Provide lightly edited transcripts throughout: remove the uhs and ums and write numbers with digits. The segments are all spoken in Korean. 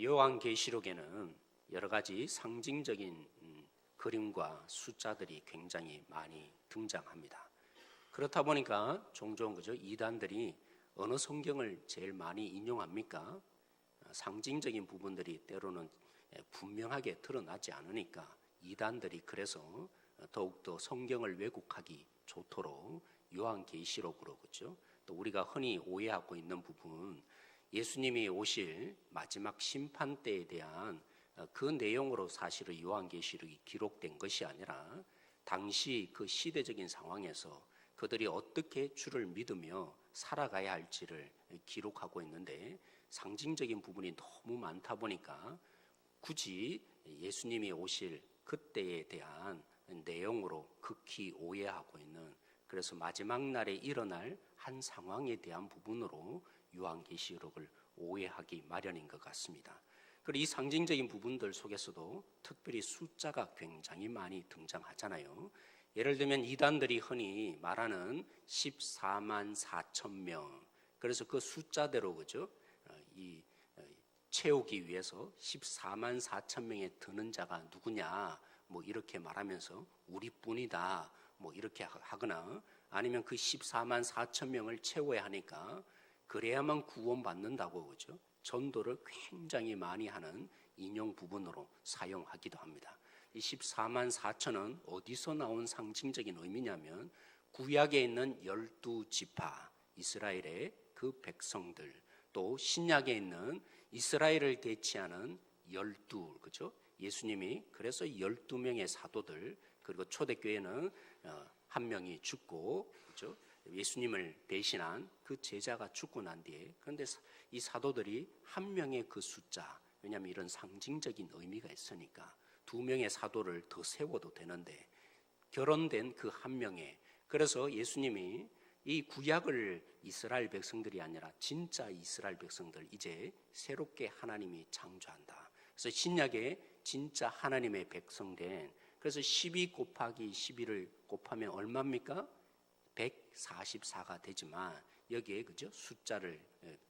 요한계시록에는 여러 가지 상징적인 그림과 숫자들이 굉장히 많이 등장합니다. 그렇다 보니까 종종 이단들이 어느 성경을 제일 많이 인용합니까? 상징적인 부분들이 때로는 분명하게 드러나지 않으니까 이단들이 그래서 더욱더 성경을 왜곡하기 좋도록 요한계시록으로 또 우리가 흔히 오해하고 있는 부분, 예수님이 오실 마지막 심판 때에 대한 그 내용으로 사실은 요한계시록이 기록된 것이 아니라 당시 그 시대적인 상황에서 그들이 어떻게 주를 믿으며 살아가야 할지를 기록하고 있는데, 상징적인 부분이 너무 많다 보니까 굳이 예수님이 오실 그때에 대한 내용으로 극히 오해하고 있는, 그래서 마지막 날에 일어날 한 상황에 대한 부분으로 요한계시록을 오해하기 마련인 것 같습니다. 그리고 이 상징적인 부분들 속에서도 특별히 숫자가 굉장히 많이 등장하잖아요. 예를 들면 이단들이 흔히 말하는 14만 4천 명, 그래서 그 숫자대로 채우기 위해서 14만 4천 명에 드는 자가 누구냐 이렇게 말하면서 우리뿐이다 이렇게 하거나, 아니면 그 14만 4천 명을 채워야 하니까 그래야만 구원받는다고 전도를 굉장히 많이 하는 인용 부분으로 사용하기도 합니다. 이 14만 4천은 어디서 나온 상징적인 의미냐면 구약에 있는 12지파 이스라엘의 그 백성들, 또 신약에 있는 이스라엘을 대치하는 12, 예수님이 그래서 12명의 사도들, 그리고 초대교회는 한 명이 죽고 예수님을 배신한 그 제자가 죽고 난 뒤에, 그런데 이 사도들이 한 명의 그 숫자, 왜냐하면 이런 상징적인 의미가 있으니까 2명의 사도를 더 세워도 되는데 결혼된 그 한 명의, 그래서 예수님이 이 구약을 이스라엘 백성들이 아니라 진짜 이스라엘 백성들, 이제 새롭게 하나님이 창조한다. 그래서 신약에 진짜 하나님의 백성된, 그래서 12 곱하기 12를 곱하면 얼마입니까? 144가 되지만 여기에 숫자를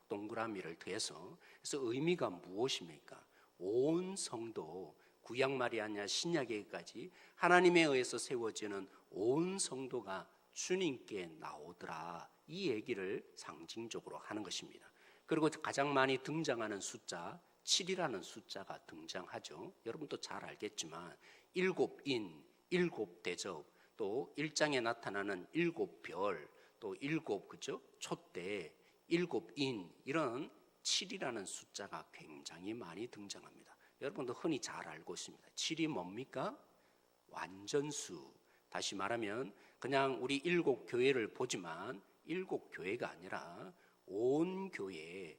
동그라미를 더해서, 그래서 의미가 무엇입니까? 온 성도, 구약 말이 아니라 신약에까지 하나님에 의해서 세워지는 온 성도가 주님께 나오더라, 이 얘기를 상징적으로 하는 것입니다. 그리고 가장 많이 등장하는 숫자 7이라는 숫자가 등장하죠. 여러분도 잘 알겠지만 7인, 7대접, 또 1장에 나타나는 7별, 또 7 촛대, 7인, 이런 7이라는 숫자가 굉장히 많이 등장합니다. 여러분도 흔히 잘 알고 있습니다. 7이 뭡니까? 완전수. 다시 말하면 그냥 우리 7교회를 보지만 7교회가 아니라 온 교회,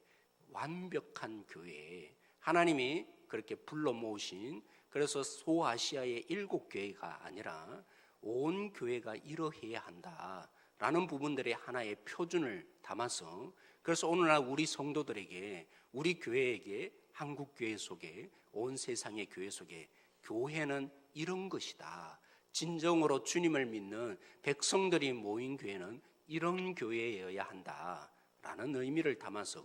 완벽한 교회, 하나님이 그렇게 불러 모으신, 그래서 소아시아의 7교회가 아니라 온 교회가 이러해야 한다라는 부분들의 하나의 표준을 담아서, 그래서 오늘날 우리 성도들에게, 우리 교회에게, 한국교회 속에, 온 세상의 교회 속에 교회는 이런 것이다, 진정으로 주님을 믿는 백성들이 모인 교회는 이런 교회여야 한다라는 의미를 담아서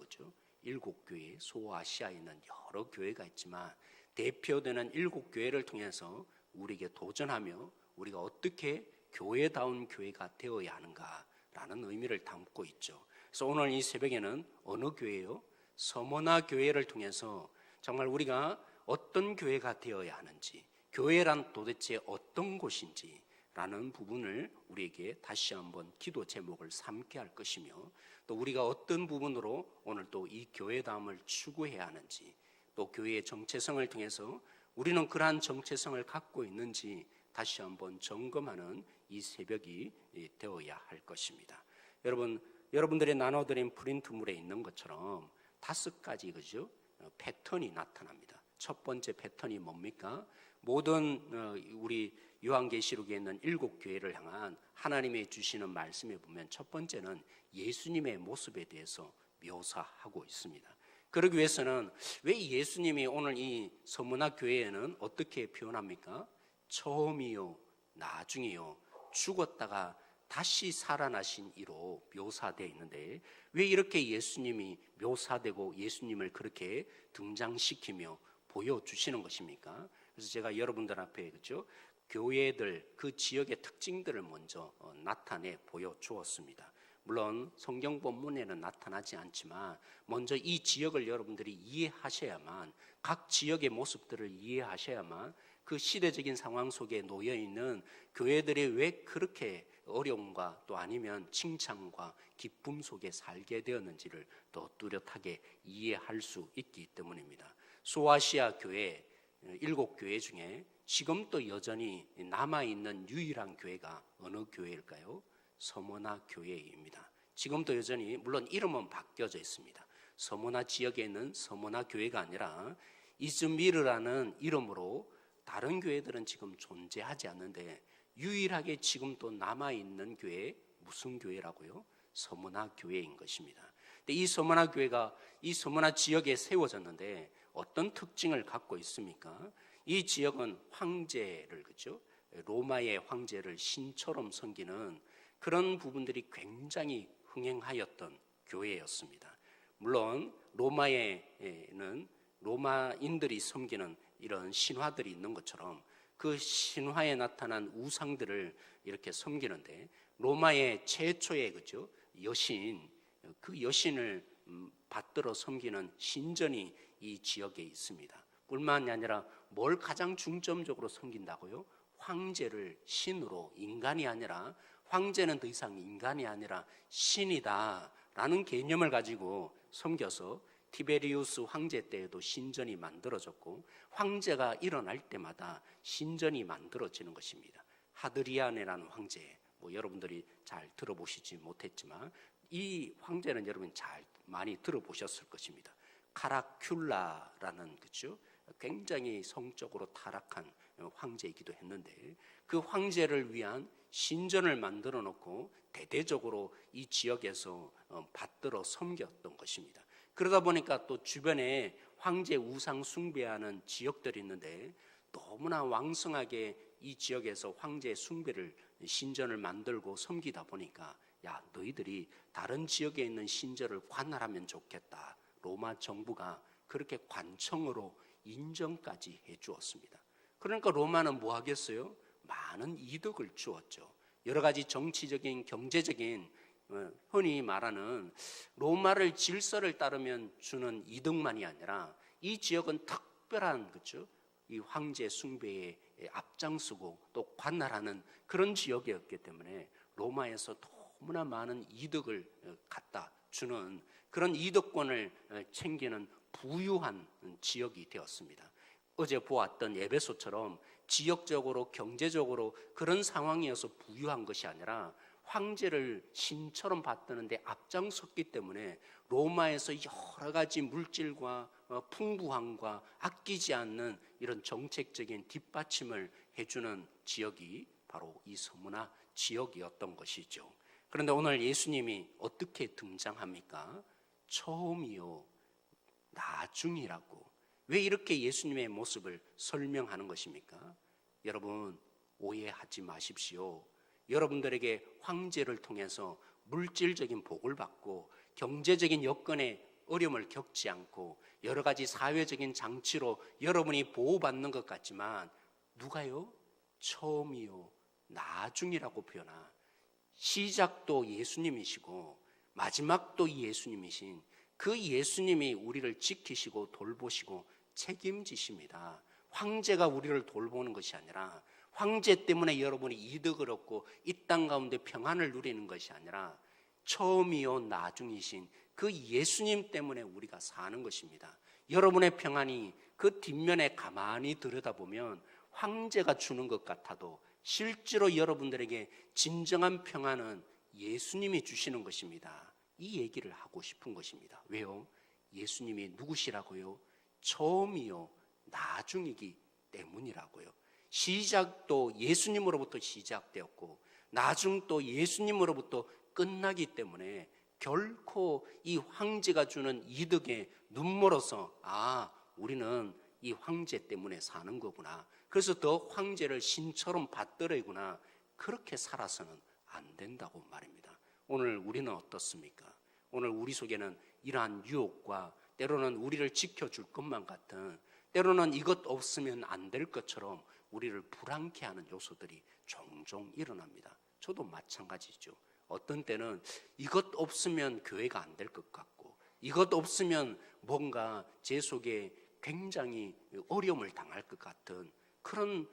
7교회, 소아시아에 있는 여러 교회가 있지만 대표되는 7교회를 통해서 우리에게 도전하며 우리가 어떻게 교회다운 교회가 되어야 하는가라는 의미를 담고 있죠. 그래서 오늘 이 새벽에는 어느 교회요? 서머나 교회를 통해서 정말 우리가 어떤 교회가 되어야 하는지, 교회란 도대체 어떤 곳인지 라는 부분을 우리에게 다시 한번 기도 제목을 삼게 할 것이며, 또 우리가 어떤 부분으로 오늘 또 이 교회다움을 추구해야 하는지, 또 교회의 정체성을 통해서 우리는 그러한 정체성을 갖고 있는지 다시 한번 점검하는 이 새벽이 되어야 할 것입니다. 여러분들이 나눠드린 프린트물에 있는 것처럼 5가지 패턴이 나타납니다. 첫 번째 패턴이 뭡니까? 모든 우리 요한계시록에 있는 7교회를 향한 하나님의 주시는 말씀에 보면 첫 번째는 예수님의 모습에 대해서 묘사하고 있습니다. 그러기 위해서는 왜 예수님이 오늘 이 서문화 교회에는 어떻게 표현합니까? 처음이요, 나중이요, 죽었다가 다시 살아나신 이로 묘사되어 있는데 왜 이렇게 예수님이 묘사되고 예수님을 그렇게 등장시키며 보여주시는 것입니까? 그래서 제가 여러분들 앞에 그렇죠? 교회들 그 지역의 특징들을 먼저 나타내 보여주었습니다. 물론 성경 본문에는 나타나지 않지만 먼저 이 지역을 여러분들이 이해하셔야만, 각 지역의 모습들을 이해하셔야만 그 시대적인 상황 속에 놓여 있는 교회들이 왜 그렇게 어려움과 또 아니면 칭찬과 기쁨 속에 살게 되었는지를 더 뚜렷하게 이해할 수 있기 때문입니다. 소아시아 교회 7교회 중에 지금도 여전히 남아있는 유일한 교회가 어느 교회일까요? 서머나 교회입니다. 지금도 여전히 물론 이름은 바뀌어져 있습니다. 서머나 지역에 있는 서머나 교회가 아니라 이즈미르라는 이름으로 다른 교회들은 지금 존재하지 않는데 유일하게 지금 또 남아있는 교회, 무슨 교회라고요? 서머나 교회인 것입니다. 근데 이 서머나 교회가 이 서머나 지역에 세워졌는데 어떤 특징을 갖고 있습니까? 이 지역은 황제를, 그죠? 로마의 황제를 신처럼 섬기는 그런 부분들이 굉장히 흥행하였던 교회였습니다. 물론 로마에는 로마인들이 섬기는 이런 신화들이 있는 것처럼 그 신화에 나타난 우상들을 이렇게 섬기는데 로마의 최초의 그죠? 여신, 그 여신을 받들어 섬기는 신전이 이 지역에 있습니다. 뿐만이 아니라 뭘 가장 중점적으로 섬긴다고요? 황제를 신으로, 인간이 아니라, 황제는 더 이상 인간이 아니라 신이다라는 개념을 가지고 섬겨서 티베리우스 황제 때에도 신전이 만들어졌고 황제가 일어날 때마다 신전이 만들어지는 것입니다. 하드리아네라는 황제, 여러분들이 잘 들어보시지 못했지만 이 황제는 여러분 잘 많이 들어보셨을 것입니다. 카라큘라라는 그죠? 굉장히 성적으로 타락한 황제이기도 했는데 그 황제를 위한 신전을 만들어 놓고 대대적으로 이 지역에서 받들어 섬겼던 것입니다. 그러다 보니까 또 주변에 황제 우상 숭배하는 지역들이 있는데 너무나 왕성하게 이 지역에서 황제 숭배를 신전을 만들고 섬기다 보니까 야, 너희들이 다른 지역에 있는 신전을 관할하면 좋겠다. 로마 정부가 그렇게 관청으로 인정까지 해 주었습니다. 그러니까 로마는 뭐 하겠어요? 많은 이득을 주었죠. 여러 가지 정치적인, 경제적인, 흔히 말하는 로마를 질서를 따르면 주는 이득만이 아니라 이 지역은 특별한 그렇죠? 이 황제 숭배에 앞장서고 또 관할하는 그런 지역이었기 때문에 로마에서 너무나 많은 이득을 갖다 주는 그런 이득권을 챙기는 부유한 지역이 되었습니다. 어제 보았던 에베소처럼 지역적으로 경제적으로 그런 상황이어서 부유한 것이 아니라 황제를 신처럼 받드는데 앞장섰기 때문에 로마에서 여러 가지 물질과 풍부함과 아끼지 않는 이런 정책적인 뒷받침을 해주는 지역이 바로 이 서머나 지역이었던 것이죠. 그런데 오늘 예수님이 어떻게 등장합니까? 처음이요, 나중이라고. 왜 이렇게 예수님의 모습을 설명하는 것입니까? 여러분, 오해하지 마십시오. 여러분들에게 황제를 통해서 물질적인 복을 받고 경제적인 여건에 어려움을 겪지 않고 여러 가지 사회적인 장치로 여러분이 보호받는 것 같지만 누가요? 처음이요, 나중이라고 표현하. 시작도 예수님이시고 마지막도 예수님이신 그 예수님이 우리를 지키시고 돌보시고 책임지십니다. 황제가 우리를 돌보는 것이 아니라 황제 때문에 여러분이 이득을 얻고 이 땅 가운데 평안을 누리는 것이 아니라 처음이요 나중이신 그 예수님 때문에 우리가 사는 것입니다. 여러분의 평안이 그 뒷면에 가만히 들여다보면 황제가 주는 것 같아도 실제로 여러분들에게 진정한 평안은 예수님이 주시는 것입니다. 이 얘기를 하고 싶은 것입니다. 왜요? 예수님이 누구시라고요? 처음이요 나중이기 때문이라고요. 시작도 예수님으로부터 시작되었고 나중도 예수님으로부터 끝나기 때문에 결코 이 황제가 주는 이득에 눈멀어서 우리는 이 황제 때문에 사는 거구나. 그래서 더 황제를 신처럼 받들어야구나. 그렇게 살아서는 안 된다고 말입니다. 오늘 우리는 어떻습니까? 오늘 우리 속에는 이러한 유혹과 때로는 우리를 지켜줄 것만 같은, 때로는 이것 없으면 안 될 것처럼 우리를 불안케 하는 요소들이 종종 일어납니다. 저도 마찬가지죠. 어떤 때는 이것 없으면 교회가 안 될 것 같고, 이것 없으면 뭔가 제 속에 굉장히 어려움을 당할 것 같은 그런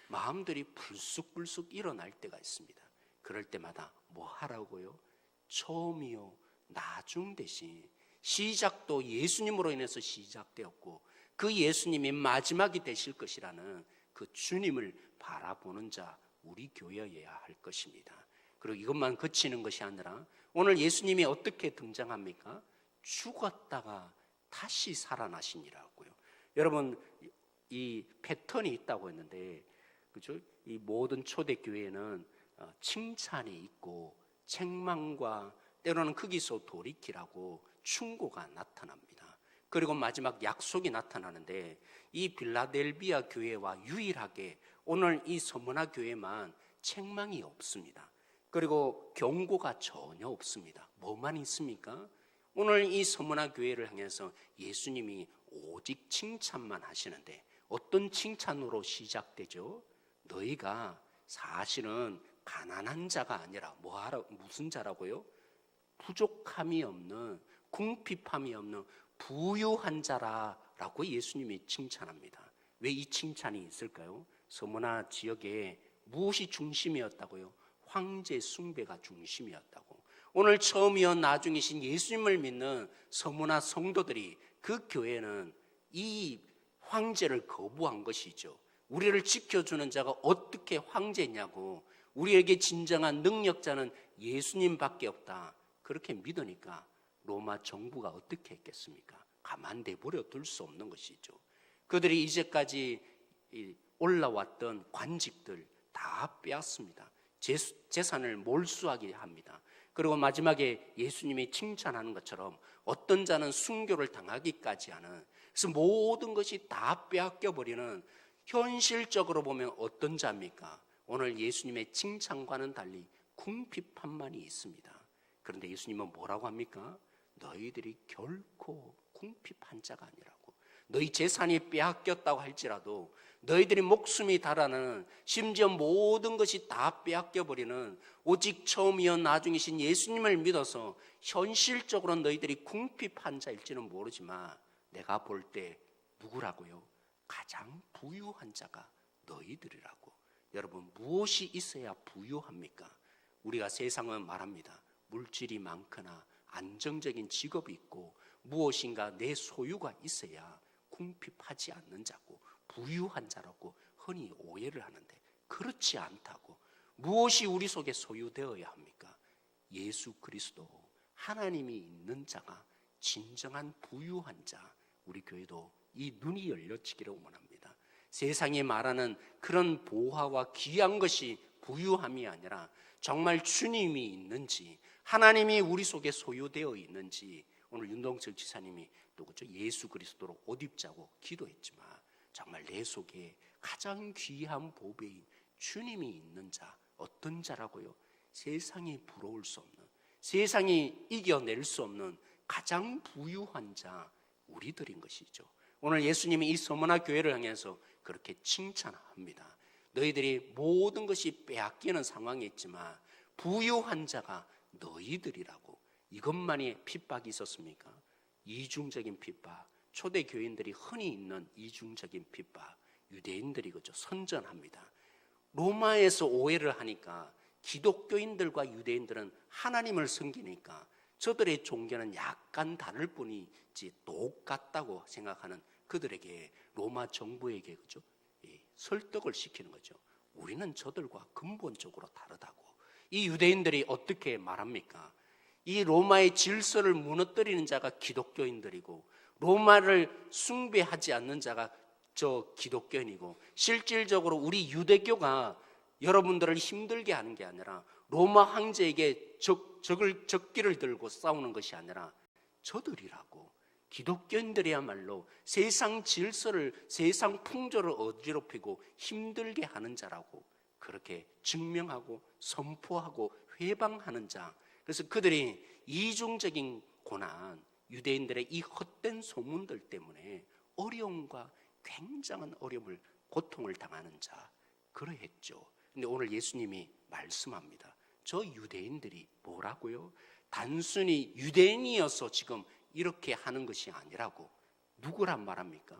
마음들이 불쑥불쑥 일어날 때가 있습니다. 그럴 때마다 뭐 하라고요? 처음이요 나중 대신, 시작도 예수님으로 인해서 시작되었고 그 예수님이 마지막이 되실 것이라는 그 주님을 바라보는 자, 우리 교회여야 할 것입니다. 그리고 이것만 그치는 것이 아니라 오늘 예수님이 어떻게 등장합니까? 죽었다가 다시 살아나시니라고요. 여러분, 이 패턴이 있다고 했는데, 그죠? 이 모든 초대교회는 칭찬이 있고 책망과 때로는 거기서 돌이키라고 충고가 나타납니다. 그리고 마지막 약속이 나타나는데, 이 빌라델비아 교회와 유일하게 오늘 이 서문화 교회만 책망이 없습니다. 그리고 경고가 전혀 없습니다. 뭐만 있습니까? 오늘 이 서문화 교회를 향해서 예수님이 오직 칭찬만 하시는데, 어떤 칭찬으로 시작되죠? 너희가 사실은 가난한 자가 아니라 무슨 자라고요? 부족함이 없는, 궁핍함이 없는 부유한 자라라고 예수님이 칭찬합니다. 왜 이 칭찬이 있을까요? 서문화 지역에 무엇이 중심이었다고요? 황제 숭배가 중심이었다고. 오늘 처음이요 나중이신 예수님을 믿는 서문화 성도들이, 그 교회는 이 황제를 거부한 것이죠. 우리를 지켜주는 자가 어떻게 황제냐고, 우리에게 진정한 능력자는 예수님밖에 없다, 그렇게 믿으니까 로마 정부가 어떻게 했겠습니까? 가만 내버려 둘 수 없는 것이죠. 그들이 이제까지 올라왔던 관직들 다 빼앗습니다. 재산을 몰수하게 합니다. 그리고 마지막에 예수님이 칭찬하는 것처럼 어떤 자는 순교를 당하기까지 하는, 그래서 모든 것이 다 빼앗겨버리는, 현실적으로 보면 어떤 자입니까? 오늘 예수님의 칭찬과는 달리 궁핍함만이 있습니다. 그런데 예수님은 뭐라고 합니까? 너희들이 결코 궁핍한 자가 아니라고. 너희 재산이 빼앗겼다고 할지라도, 너희들이 목숨이 달아나는, 심지어 모든 것이 다 빼앗겨버리는 오직 처음이요 나중이신 예수님을 믿어서 현실적으로 너희들이 궁핍한 자일지는 모르지만 내가 볼 때 누구라고요? 가장 부유한 자가 너희들이라고. 여러분, 무엇이 있어야 부유합니까? 우리가 세상은 말합니다. 물질이 많거나 안정적인 직업이 있고 무엇인가 내 소유가 있어야 궁핍하지 않는 자고 부유한 자라고 흔히 오해를 하는데, 그렇지 않다고. 무엇이 우리 속에 소유되어야 합니까? 예수 그리스도, 하나님이 있는 자가 진정한 부유한 자. 우리 교회도 이 눈이 열려지기를 원합니다. 세상이 말하는 그런 보화와 귀한 것이 부유함이 아니라 정말 주님이 있는지, 하나님이 우리 속에 소유되어 있는지. 오늘 윤동철 지사님이 또 그렇죠, 예수 그리스도로 옷 입자고 기도했지만 정말 내 속에 가장 귀한 보배인 주님이 있는 자, 어떤 자라고요? 세상이 부러울 수 없는, 세상이 이겨낼 수 없는 가장 부유한 자, 우리들인 것이죠. 오늘 예수님이 이 서문화 교회를 향해서 그렇게 칭찬합니다. 너희들이 모든 것이 빼앗기는 상황에 있지만 부유한 자가 너희들이라고. 이것만이 핍박이 있었습니까? 이중적인 핍박, 초대 교인들이 흔히 있는 이중적인 핍박, 유대인들이 그죠 선전합니다. 로마에서 오해를 하니까 기독교인들과 유대인들은 하나님을 섬기니까 저들의 종교는 약간 다를 뿐이지 똑같다고 생각하는 그들에게 로마 정부에게 그죠 설득을 시키는 거죠. 우리는 저들과 근본적으로 다르다고. 이 유대인들이 어떻게 말합니까? 이 로마의 질서를 무너뜨리는 자가 기독교인들이고 로마를 숭배하지 않는 자가 저 기독교인이고, 실질적으로 우리 유대교가 여러분들을 힘들게 하는 게 아니라 로마 황제에게 적기를 들고 싸우는 것이 아니라 저들이라고. 기독교인들이야말로 세상 질서를, 세상 풍조를 어지럽히고 힘들게 하는 자라고. 그렇게 증명하고 선포하고 회방하는 자. 그래서 그들이 이중적인 고난, 유대인들의 이 헛된 소문들 때문에 어려움과 굉장한 어려움을, 고통을 당하는 자, 그러했죠. 근데 오늘 예수님이 말씀합니다. 저 유대인들이 뭐라고요? 단순히 유대인이어서 지금 이렇게 하는 것이 아니라고. 누구란 말합니까?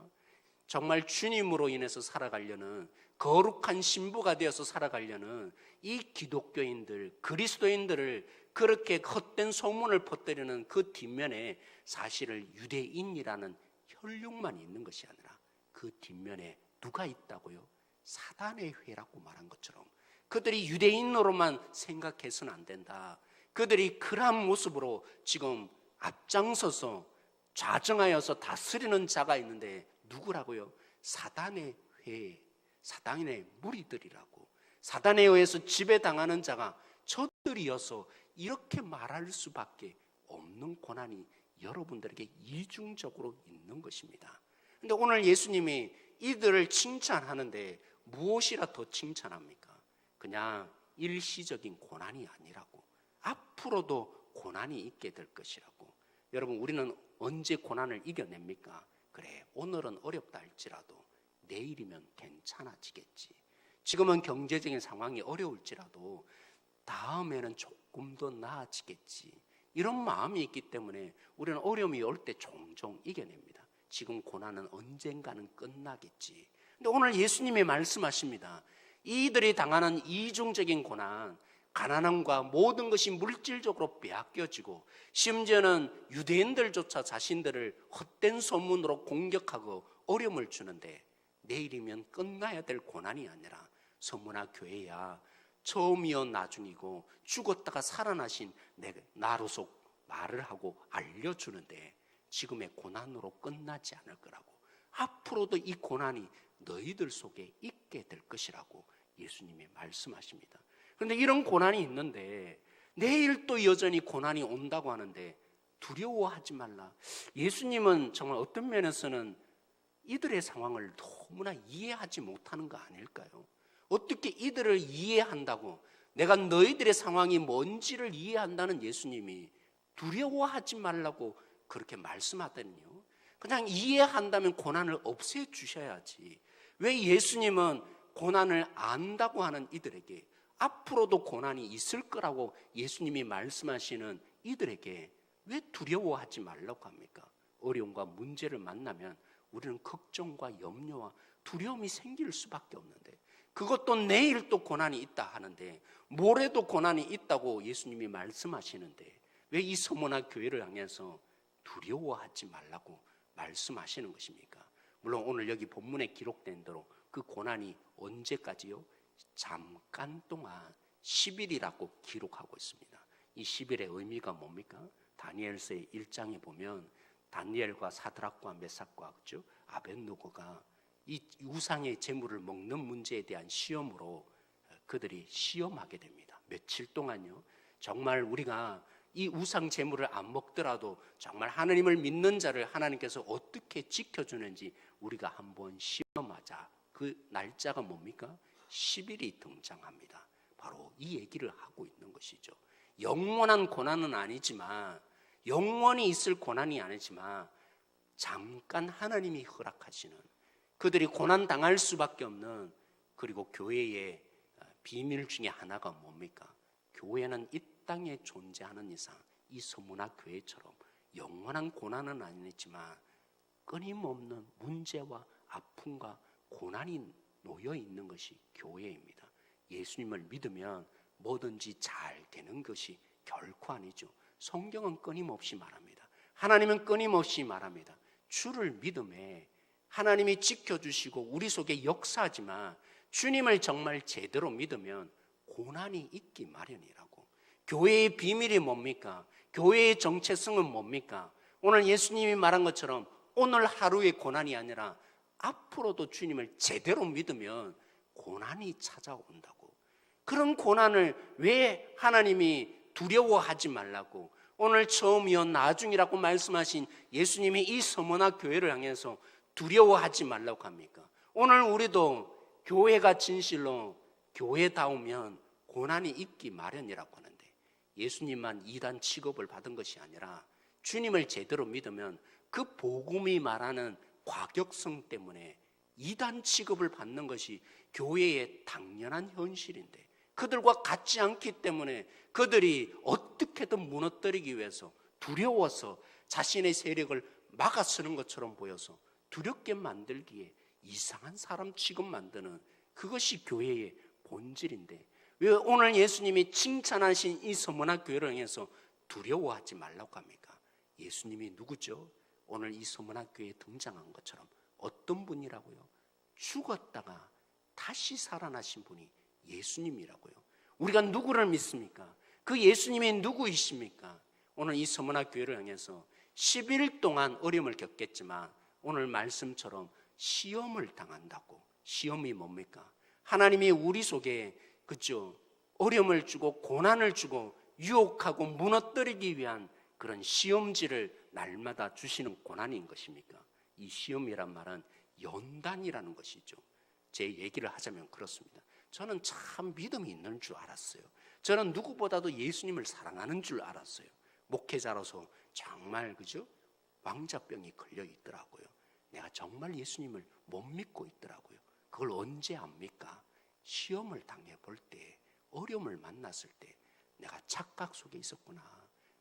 정말 주님으로 인해서 살아가려는, 거룩한 신부가 되어서 살아가려는 이 기독교인들, 그리스도인들을 그렇게 헛된 소문을 퍼뜨리는 그 뒷면에 사실은 유대인이라는 혈육만 있는 것이 아니라 그 뒷면에 누가 있다고요? 사단의 회라고 말한 것처럼 그들이 유대인으로만 생각해서는 안 된다. 그들이 그러한 모습으로 지금 앞장서서 좌정하여서 다스리는 자가 있는데 누구라고요? 사단의 회, 사단의 무리들이라고. 사단에 의해서 지배당하는 자가 저들이어서 이렇게 말할 수밖에 없는 고난이 여러분들에게 이중적으로 있는 것입니다. 그런데 오늘 예수님이 이들을 칭찬하는데 무엇이라 더 칭찬합니까? 그냥 일시적인 고난이 아니라고. 앞으로도 고난이 있게 될 것이라고. 여러분, 우리는 언제 고난을 이겨냅니까? 그래, 오늘은 어렵다 할지라도 내일이면 괜찮아지겠지. 지금은 경제적인 상황이 어려울지라도 다음에는 조금 더 나아지겠지. 이런 마음이 있기 때문에 우리는 어려움이 올 때 종종 이겨냅니다. 지금 고난은 언젠가는 끝나겠지. 근데 오늘 예수님이 말씀하십니다. 이들이 당하는 이중적인 고난, 가난함과 모든 것이 물질적으로 빼앗겨지고 심지어는 유대인들조차 자신들을 헛된 소문으로 공격하고 어려움을 주는데 내일이면 끝나야 될 고난이 아니라 서문화 교회야 처음이요 나중이고 죽었다가 살아나신 나로서 말을 하고 알려주는데 지금의 고난으로 끝나지 않을 거라고. 앞으로도 이 고난이 너희들 속에 있게 될 것이라고 예수님이 말씀하십니다. 그런데 이런 고난이 있는데 내일 또 여전히 고난이 온다고 하는데 두려워하지 말라. 예수님은 정말 어떤 면에서는 이들의 상황을 너무나 이해하지 못하는 거 아닐까요? 어떻게 이들을 이해한다고, 내가 너희들의 상황이 뭔지를 이해한다는 예수님이 두려워하지 말라고 그렇게 말씀하더니요. 그냥 이해한다면 고난을 없애주셔야지. 왜 예수님은 고난을 안다고 하는 이들에게, 앞으로도 고난이 있을 거라고 예수님이 말씀하시는 이들에게 왜 두려워하지 말라고 합니까? 어려움과 문제를 만나면 우리는 걱정과 염려와 두려움이 생길 수밖에 없는데, 그것도 내일 또 고난이 있다 하는데, 모레도 고난이 있다고 예수님이 말씀하시는데 왜 이 서문화 교회를 향해서 두려워하지 말라고 말씀하시는 것입니까? 물론 오늘 여기 본문에 기록된 대로 그 고난이 언제까지요? 잠깐 동안 10일이라고 기록하고 있습니다. 이 10일의 의미가 뭡니까? 다니엘서의 1장에 보면 다니엘과 사드락과 메삭과 그죠? 아벳느고가 이 우상의 재물을 먹는 문제에 대한 시험으로 그들이 시험하게 됩니다. 며칠 동안요. 정말 우리가 이 우상 재물을 안 먹더라도 정말 하나님을 믿는 자를 하나님께서 어떻게 지켜주는지 우리가 한번 시험하자. 그 날짜가 뭡니까? 10일이 등장합니다. 바로 이 얘기를 하고 있는 것이죠. 영원한 고난은 아니지만, 영원히 있을 고난이 아니지만 잠깐 하나님이 허락하시는, 그들이 고난 당할 수밖에 없는, 그리고 교회의 비밀 중에 하나가 뭡니까? 교회는 이 땅에 존재하는 이상 이 서문화 교회처럼 영원한 고난은 아니지만 끊임없는 문제와 아픔과 고난이 놓여 있는 것이 교회입니다. 예수님을 믿으면 뭐든지 잘 되는 것이 결코 아니죠. 성경은 끊임없이 말합니다. 하나님은 끊임없이 말합니다. 주를 믿음에 하나님이 지켜주시고 우리 속에 역사하지만 주님을 정말 제대로 믿으면 고난이 있기 마련이라고. 교회의 비밀이 뭡니까? 교회의 정체성은 뭡니까? 오늘 예수님이 말한 것처럼 오늘 하루의 고난이 아니라 앞으로도 주님을 제대로 믿으면 고난이 찾아온다고. 그런 고난을 왜 하나님이 두려워하지 말라고, 오늘 처음이요 나중이라고 말씀하신 예수님이 이 서문화 교회를 향해서 두려워하지 말라고 합니까? 오늘 우리도 교회가 진실로 교회다우면 고난이 있기 마련이라고 하는데, 예수님만 이단 취급을 받은 것이 아니라 주님을 제대로 믿으면 그 복음이 말하는 과격성 때문에 이단 취급을 받는 것이 교회의 당연한 현실인데, 그들과 같지 않기 때문에 그들이 어떻게든 무너뜨리기 위해서 두려워서 자신의 세력을 막아서는 것처럼 보여서 두렵게 만들기에 이상한 사람 취급 만드는, 그것이 교회의 본질인데, 왜 오늘 예수님이 칭찬하신 이 서문학 교회를 향해서 두려워하지 말라고 합니까? 예수님이 누구죠? 오늘 이 서문학 교회에 등장한 것처럼 어떤 분이라고요? 죽었다가 다시 살아나신 분이 예수님이라고요. 우리가 누구를 믿습니까? 그 예수님이 누구이십니까? 오늘 이 서문학 교회를 향해서 10일 동안 어려움을 겪겠지만 오늘 말씀처럼 시험을 당한다고. 시험이 뭡니까? 하나님이 우리 속에 그죠? 어려움을 주고 고난을 주고 유혹하고 무너뜨리기 위한 그런 시험지를 날마다 주시는 고난인 것입니까? 이 시험이란 말은 연단이라는 것이죠. 제 얘기를 하자면 그렇습니다. 저는 참 믿음이 있는 줄 알았어요. 저는 누구보다도 예수님을 사랑하는 줄 알았어요. 목회자로서 정말 그죠? 왕자병이 걸려 있더라고요. 내가 정말 예수님을 못 믿고 있더라고요. 그걸 언제 압니까? 시험을 당해볼 때, 어려움을 만났을 때 내가 착각 속에 있었구나.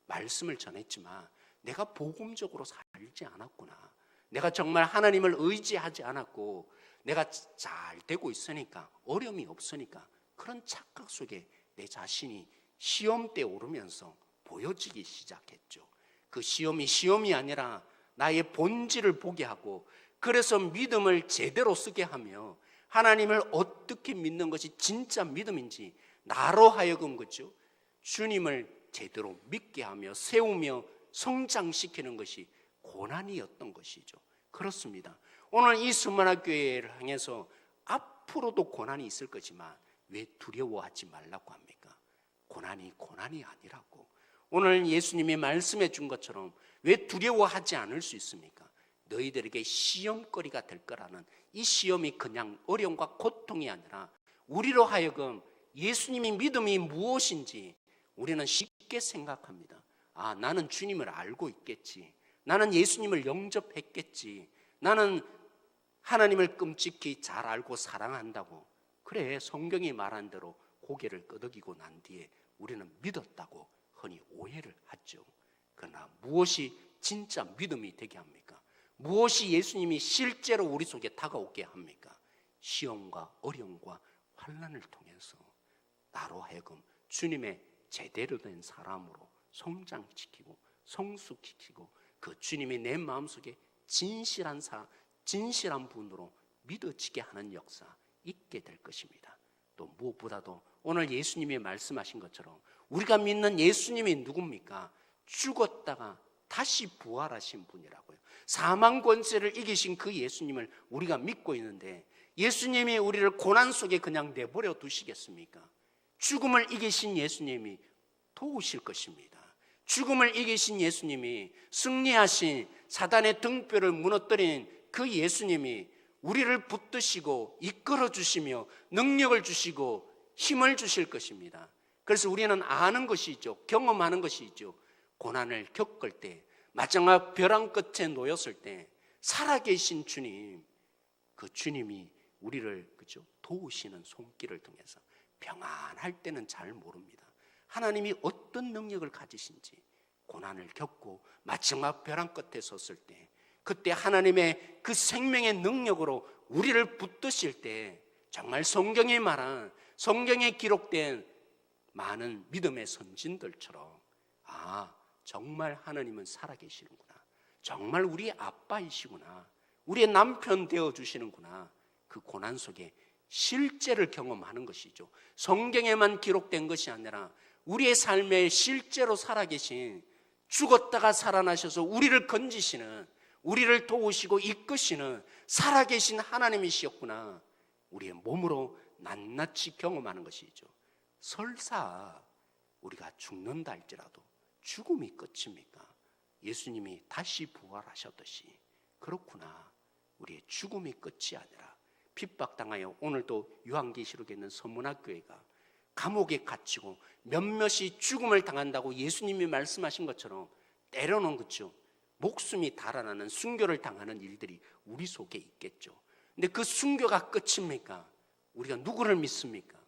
말씀을 전했지만 내가 복음적으로 살지 않았구나. 내가 정말 하나님을 의지하지 않았고 내가 잘 되고 있으니까, 어려움이 없으니까 그런 착각 속에 내 자신이 시험대에 오르면서 보여지기 시작했죠. 그 시험이 아니라 나의 본질을 보게 하고, 그래서 믿음을 제대로 쓰게 하며 하나님을 어떻게 믿는 것이 진짜 믿음인지 나로 하여금 그죠? 주님을 제대로 믿게 하며 세우며 성장시키는 것이 고난이었던 것이죠. 그렇습니다. 오늘 이 서문학 교회를 향해서 앞으로도 고난이 있을 거지만 왜 두려워하지 말라고 합니까? 고난이 아니라고. 오늘 예수님이 말씀해 준 것처럼 왜 두려워하지 않을 수 있습니까? 너희들에게 시험거리가 될 거라는, 이 시험이 그냥 어려움과 고통이 아니라 우리로 하여금 예수님의 믿음이 무엇인지 우리는 쉽게 생각합니다. 아, 나는 주님을 알고 있겠지. 나는 예수님을 영접했겠지. 나는 하나님을 끔찍히 잘 알고 사랑한다고. 그래, 성경이 말한 대로 고개를 끄덕이고 난 뒤에 우리는 믿었다고 흔히 오해를 하죠. 그러나 무엇이 진짜 믿음이 되게 합니까? 무엇이 예수님이 실제로 우리 속에 다가오게 합니까? 시험과 어려움과 환난을 통해서 나로 하여금 주님의 제대로 된 사람으로 성장시키고 성숙시키고 그 주님이 내 마음속에 진실한 분으로 믿어지게 하는 역사 있게 될 것입니다. 또 무엇보다도 오늘 예수님이 말씀하신 것처럼 우리가 믿는 예수님이 누굽니까? 죽었다가 다시 부활하신 분이라고요. 사망 권세를 이기신 그 예수님을 우리가 믿고 있는데, 예수님이 우리를 고난 속에 그냥 내버려 두시겠습니까? 죽음을 이기신 예수님이 도우실 것입니다. 죽음을 이기신 예수님이, 승리하신 사단의 등뼈를 무너뜨린 그 예수님이 우리를 붙드시고 이끌어 주시며 능력을 주시고 힘을 주실 것입니다. 그래서 우리는 아는 것이 있죠. 경험하는 것이 있죠. 고난을 겪을 때, 마지막 벼랑 끝에 놓였을 때 살아계신 주님, 그 주님이 우리를 그죠? 도우시는 손길을 통해서 평안할 때는 잘 모릅니다. 하나님이 어떤 능력을 가지신지, 고난을 겪고 마지막 벼랑 끝에 섰을 때, 그때 하나님의 그 생명의 능력으로 우리를 붙드실 때 정말 성경에 말한, 성경에 기록된 많은 믿음의 선진들처럼, 아, 정말 하나님은 살아계시는구나, 정말 우리 아빠이시구나, 우리의 남편 되어주시는구나, 그 고난 속에 실제를 경험하는 것이죠. 성경에만 기록된 것이 아니라 우리의 삶에 실제로 살아계신, 죽었다가 살아나셔서 우리를 건지시는, 우리를 도우시고 이끄시는 살아계신 하나님이시였구나, 우리의 몸으로 낱낱이 경험하는 것이죠. 설사 우리가 죽는다 할지라도 죽음이 끝입니까? 예수님이 다시 부활하셨듯이, 그렇구나, 우리의 죽음이 끝이 아니라 핍박당하여 오늘도 요한계시록에 있는 서문학교회가 감옥에 갇히고 몇몇이 죽음을 당한다고 예수님이 말씀하신 것처럼 때로는 그렇죠, 목숨이 달아나는 순교를 당하는 일들이 우리 속에 있겠죠. 근데 그 순교가 끝입니까? 우리가 누구를 믿습니까?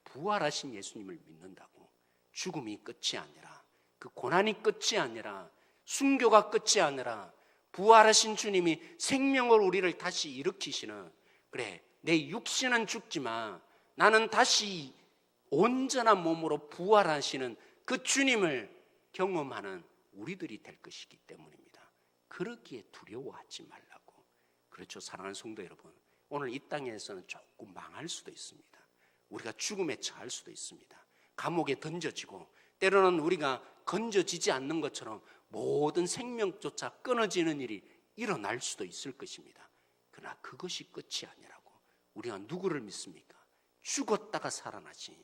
부활하신 예수님을 믿는다고. 죽음이 끝이 아니라, 그 고난이 끝이 아니라, 순교가 끝이 아니라 부활하신 주님이 생명을 우리를 다시 일으키시는, 그래 내 육신은 죽지만 나는 다시 온전한 몸으로 부활하시는 그 주님을 경험하는 우리들이 될 것이기 때문입니다. 그러기에 두려워하지 말라고. 그렇죠, 사랑하는 성도 여러분, 오늘 이 땅에서는 조금 망할 수도 있습니다. 우리가 죽음에 처할 수도 있습니다. 감옥에 던져지고, 때로는 우리가 건져지지 않는 것처럼 모든 생명조차 끊어지는 일이 일어날 수도 있을 것입니다. 그러나 그것이 끝이 아니라고. 우리가 누구를 믿습니까? 죽었다가 살아나시.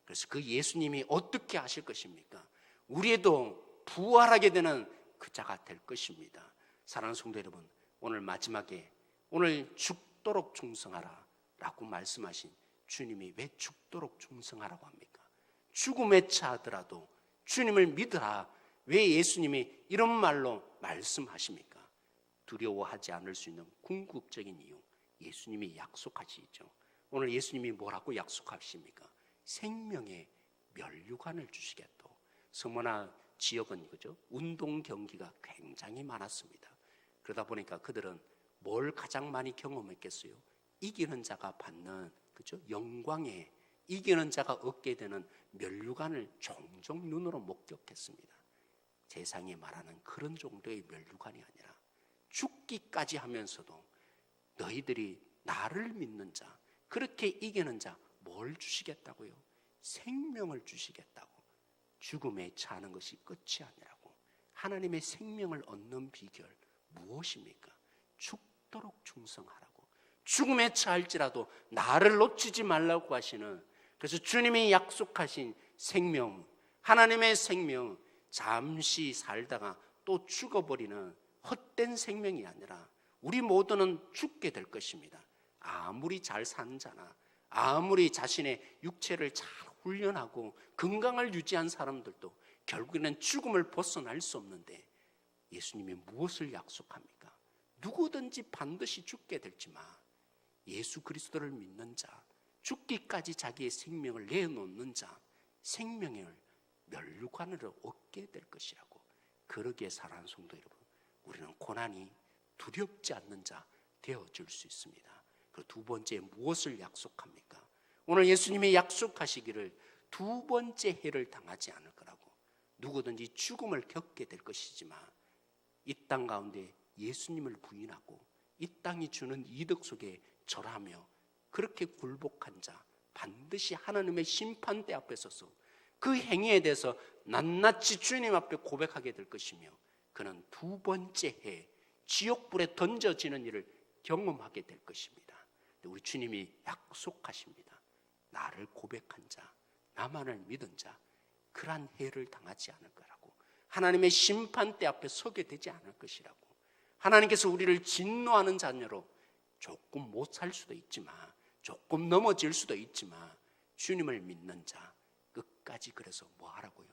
그래서 그 예수님이 어떻게 하실 것입니까? 우리도 부활하게 되는 그 자가 될 것입니다. 사랑하는 성도 여러분, 오늘 마지막에 오늘 죽도록 충성하라 라고 말씀하신 주님이 왜 죽도록 충성하라고 합니까? 죽음에 처하더라도 주님을 믿으라. 왜 예수님이 이런 말로 말씀하십니까? 두려워하지 않을 수 있는 궁극적인 이유, 예수님이 약속하시죠. 오늘 예수님이 뭐라고 약속하십니까? 생명의 면류관을 주시겠다. 서머나 지역은 그죠? 운동 경기가 굉장히 많았습니다. 그러다 보니까 그들은 뭘 가장 많이 경험했겠어요? 이기는 자가 받는 그죠? 영광에 이기는 자가 얻게 되는 면류관을 종종 눈으로 목격했습니다. 세상이 말하는 그런 정도의 면류관이 아니라 죽기까지 하면서도 너희들이 나를 믿는 자, 그렇게 이기는 자 뭘 주시겠다고요? 생명을 주시겠다고. 죽음에 처하는 것이 끝이 아니라고. 하나님의 생명을 얻는 비결 무엇입니까? 죽도록 충성하라고. 죽음에 처할지라도 나를 놓치지 말라고 하시는, 그래서 주님이 약속하신 생명, 하나님의 생명, 잠시 살다가 또 죽어버리는 헛된 생명이 아니라 우리 모두는 죽게 될 것입니다. 아무리 잘 사는 자나 아무리 자신의 육체를 잘 훈련하고 건강을 유지한 사람들도 결국에는 죽음을 벗어날 수 없는데, 예수님이 무엇을 약속합니까? 누구든지 반드시 죽게 될지만 예수 그리스도를 믿는 자, 죽기까지 자기의 생명을 내놓는 자, 생명을 면류관으로 얻게 될 것이라고. 그러기에 사랑하는 성도 여러분, 우리는 고난이 두렵지 않는 자 되어줄 수 있습니다. 그리고 두 번째, 무엇을 약속합니까? 오늘 예수님이 약속하시기를 두 번째 해를 당하지 않을 거라고. 누구든지 죽음을 겪게 될 것이지만 이 땅 가운데 예수님을 부인하고 이 땅이 주는 이득 속에 절하며 그렇게 굴복한 자, 반드시 하나님의 심판대 앞에 서서 그 행위에 대해서 낱낱이 주님 앞에 고백하게 될 것이며, 그는 두 번째 해 지옥불에 던져지는 일을 경험하게 될 것입니다. 우리 주님이 약속하십니다. 나를 고백한 자, 나만을 믿은 자, 그러한 해를 당하지 않을 거라고. 하나님의 심판대 앞에 서게 되지 않을 것이라고. 하나님께서 우리를 진노하는 자녀로 조금 못 살 수도 있지만, 조금 넘어질 수도 있지만, 주님을 믿는 자 끝까지, 그래서 뭐 하라고요?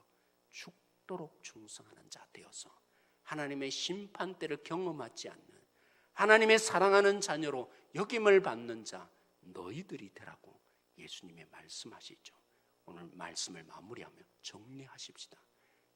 죽도록 충성하는 자 되어서 하나님의 심판대를 경험하지 않는, 하나님의 사랑하는 자녀로 여김을 받는 자 너희들이 되라고 예수님이 말씀하시죠. 오늘 말씀을 마무리하며 정리하십시다.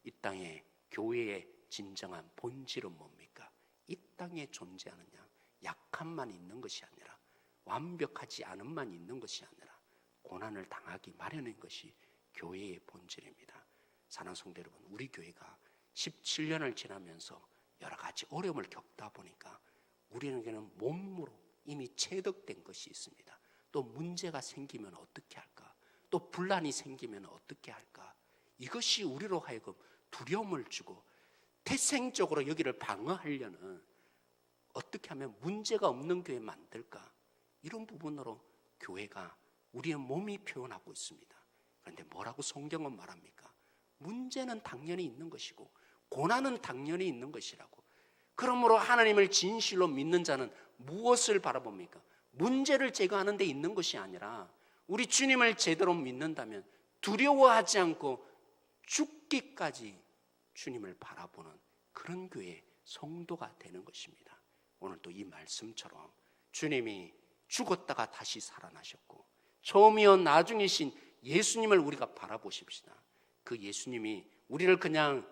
이 땅에 교회의 진정한 본질은 뭡니까? 이 땅에 존재하느냐, 약함만 있는 것이 아니라, 완벽하지 않음만 있는 것이 아니라 고난을 당하기 마련인 것이 교회의 본질입니다. 사랑하는 성도 여러분, 우리 교회가 17년을 지나면서 여러 가지 어려움을 겪다 보니까 우리에게는 몸으로 이미 체득된 것이 있습니다. 또 문제가 생기면 어떻게 할까? 또 분란이 생기면 어떻게 할까? 이것이 우리로 하여금 두려움을 주고 태생적으로 여기를 방어하려는, 어떻게 하면 문제가 없는 교회 만들까? 이런 부분으로 교회가 우리의 몸이 표현하고 있습니다. 그런데 뭐라고 성경은 말합니까? 문제는 당연히 있는 것이고 고난은 당연히 있는 것이라고. 그러므로 하나님을 진실로 믿는 자는 무엇을 바라봅니까? 문제를 제거하는 데 있는 것이 아니라 우리 주님을 제대로 믿는다면 두려워하지 않고 죽기까지 주님을 바라보는 그런 교회의 성도가 되는 것입니다. 오늘도 이 말씀처럼 주님이 죽었다가 다시 살아나셨고 처음이요 나중이신 예수님을 우리가 바라보십시다. 그 예수님이 우리를 그냥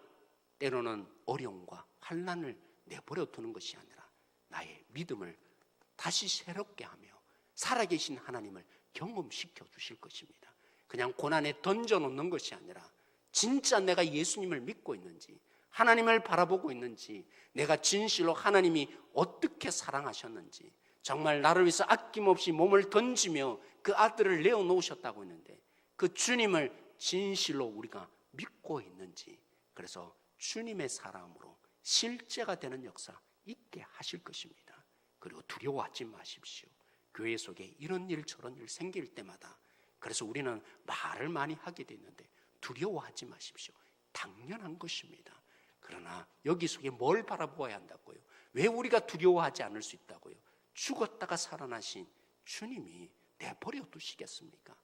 때로는 어려움과 환난을 내버려 두는 것이 아니라 나의 믿음을 다시 새롭게 하며 살아계신 하나님을 경험시켜 주실 것입니다. 그냥 고난에 던져놓는 것이 아니라 진짜 내가 예수님을 믿고 있는지, 하나님을 바라보고 있는지, 내가 진실로 하나님이 어떻게 사랑하셨는지, 정말 나를 위해서 아낌없이 몸을 던지며 그 아들을 내어놓으셨다고 했는데 그 주님을 진실로 우리가 믿고 있는지, 그래서 주님의 사랑으로 실제가 되는 역사 있게 하실 것입니다. 그리고 두려워하지 마십시오. 교회 속에 이런 일 저런 일 생길 때마다, 그래서 우리는 말을 많이 하게 되는데 두려워하지 마십시오. 당연한 것입니다. 그러나 여기 속에 뭘 바라보아야 한다고요? 왜 우리가 두려워하지 않을 수 있다고요? 죽었다가 살아나신 주님이 내버려 두시겠습니까?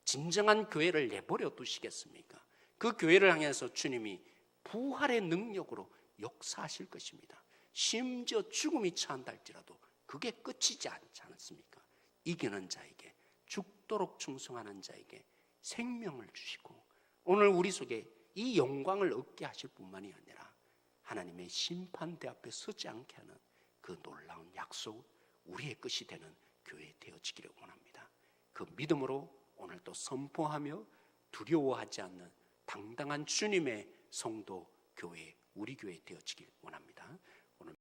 진정한 교회를 내버려 두시겠습니까? 그 교회를 향해서 주님이 부활의 능력으로 역사하실 것입니다. 심지어 죽음이 처한다 할지라도 그게 끝이지 않지 않습니까? 이기는 자에게, 죽도록 충성하는 자에게 생명을 주시고 오늘 우리 속에 이 영광을 얻게 하실 뿐만이 아니라 하나님의 심판대 앞에 서지 않게 하는 그 놀라운 약속, 우리의 것이 되는 교회 되어지기를 원합니다. 그 믿음으로 오늘도 선포하며 두려워하지 않는 당당한 주님의 성도 교회, 우리 교회 되어지길 원합니다. 오늘